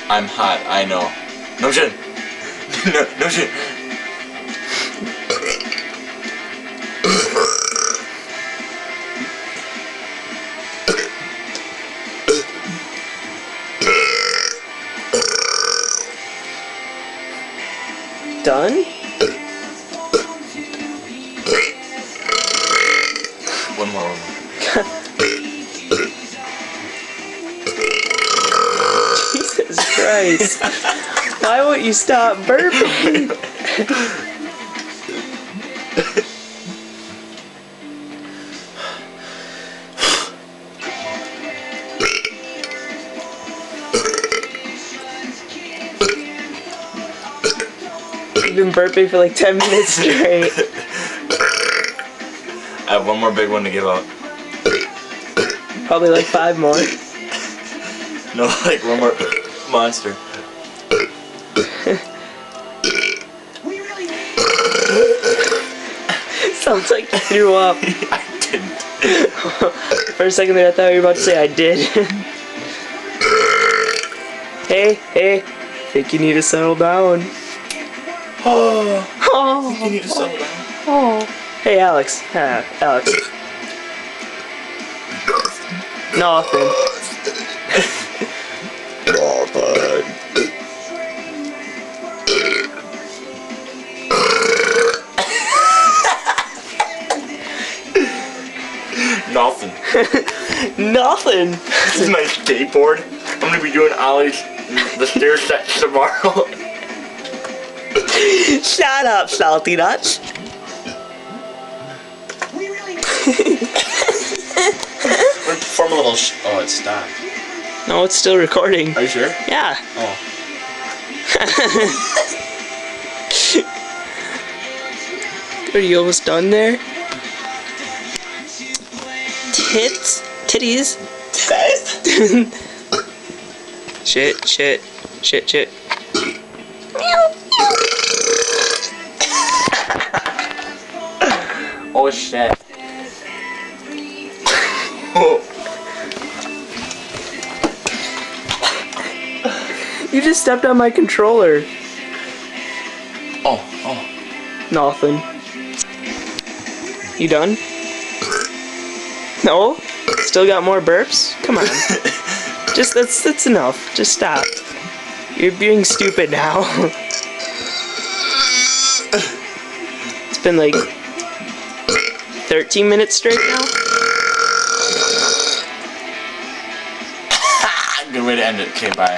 I'm hot, I know. No shit. No shit. Done? One more. Jesus Christ. Why won't you stop burping? You've been burping for like 10 minutes straight. I have one more big one to give out. Probably like 5 more. No, like one more monster. Sounds like you threw up. I didn't. For a second there I thought you were about to say I did. Hey, I think you need to settle down. Oh, Oh, you need to settle down. oh. Hey Alex. Alex. Nothing. Nothing. Nothing. This is my skateboard. I'm gonna be doing ollies, the stair sets tomorrow. Shut up, salty nuts. Perform a little oh, it stopped. No, it's still recording. Are you sure? Yeah. Oh. Are you almost done there? Titties. Shit. Oh shit. Oh. You just stepped on my controller. Oh. Nothing. You done? No? Still got more burps? Come on. Just that's enough. Just stop. You're being stupid now. It's been like 13 minutes straight now. Good way to end it. Okay, bye.